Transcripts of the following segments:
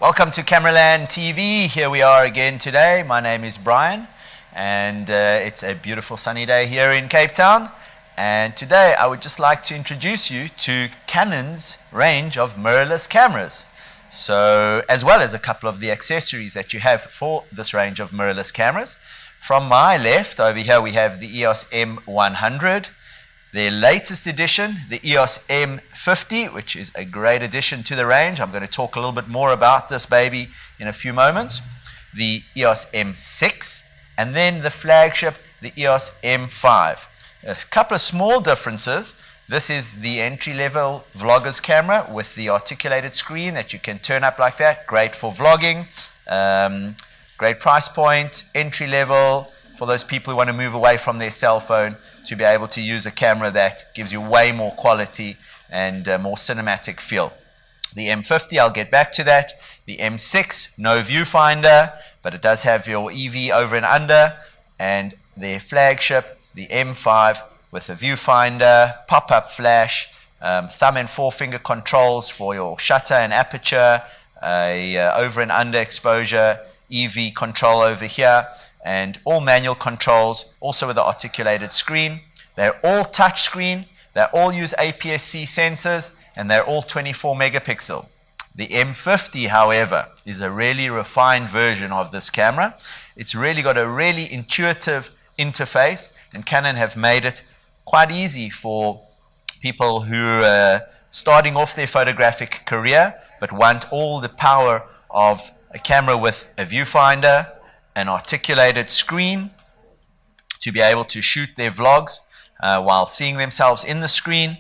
Welcome to Cameraland TV. Here we are again today. My name is Brian, and it's a beautiful sunny day here in Cape Town. And today I would just like to introduce you to Canon's range of mirrorless cameras. So, as well as a couple of the accessories that you have for this range of mirrorless cameras. From my left, over here we have the EOS M100. Their latest edition, the EOS M50, which is a great addition to the range. I'm going to talk a little bit more about this baby in a few moments. The EOS M6, and then the flagship, the EOS M5. A couple of small differences. This is the entry-level vlogger's camera with the articulated screen that you can turn up like that. Great for vlogging. Great price point, entry-level, for those people who want to move away from their cell phone to be able to use a camera that gives you way more quality and more cinematic feel. The M50, I'll get back to that. The M6, no viewfinder, but it does have your EV over and under. And their flagship, the M5, with a viewfinder, pop-up flash, thumb and forefinger controls for your shutter and aperture, over and under exposure, EV control over here, and all manual controls, also with the articulated screen. They're all touch screen, they all use APS-C sensors, and they're all 24 megapixel. The M50, however, is a really refined version of this camera. It's really got a really intuitive interface, and Canon have made it quite easy for people who are starting off their photographic career, but want all the power of a camera with a viewfinder, an articulated screen to be able to shoot their vlogs while seeing themselves in the screen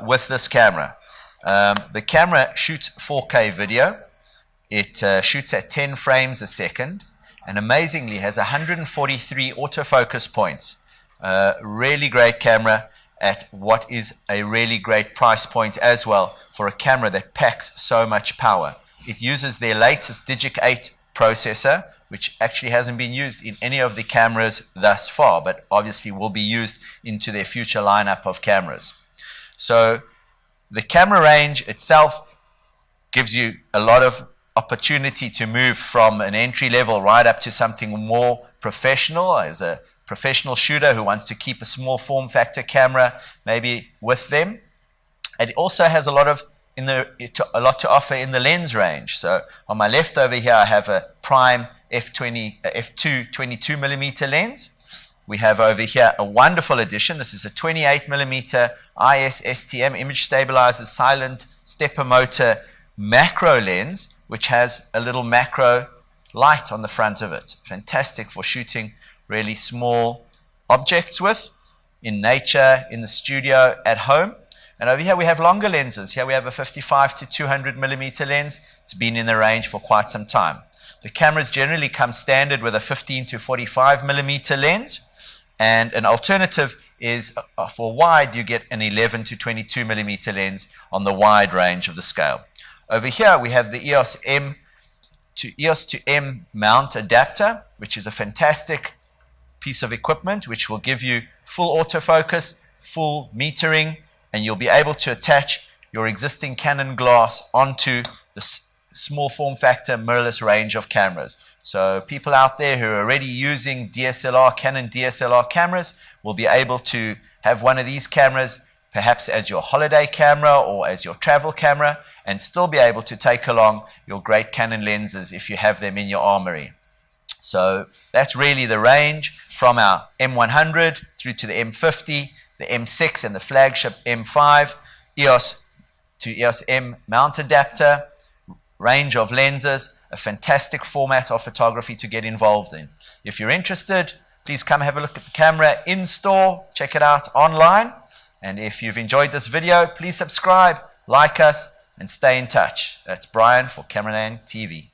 with this camera. The camera shoots 4K video. It shoots at 10 frames a second and amazingly has 143 autofocus points. Really great camera at what is a really great price point as well for a camera that packs so much power. It uses their latest Digic 8 processor, which actually hasn't been used in any of the cameras thus far, but obviously will be used into their future lineup of cameras. So the camera range itself gives you a lot of opportunity to move from an entry level right up to something more professional, as a professional shooter who wants to keep a small form factor camera maybe with them. And it also has a lot to offer in the lens range. So on my left over here I have a prime f2 22mm lens. We have over here a wonderful addition. This is a 28mm IS-STM image stabilizer silent stepper motor macro lens, which has a little macro light on the front of it. Fantastic for shooting really small objects with, in nature, in the studio, at home. And over here we have longer lenses. Here we have a 55 to 200mm lens. It's been in the range for quite some time. The cameras generally come standard with a 15 to 45mm lens, and an alternative is for wide you get an 11 to 22mm lens on the wide range of the scale. Over here we have the EOS to M mount adapter, which is a fantastic piece of equipment which will give you full autofocus, full metering, and you'll be able to attach your existing Canon glass onto the small form factor mirrorless range of cameras. So people out there who are already using Canon DSLR cameras will be able to have one of these cameras perhaps as your holiday camera or as your travel camera, and still be able to take along your great Canon lenses if you have them in your armory. So that's really the range from our M100 through to the M50, the M6 and the flagship M5, EOS to EOS M mount adapter, range of lenses, a fantastic format of photography to get involved in. If you're interested, please come have a look at the camera in store, check it out online, and if you've enjoyed this video, please subscribe, like us, and stay in touch. That's Brian for Cameraland TV.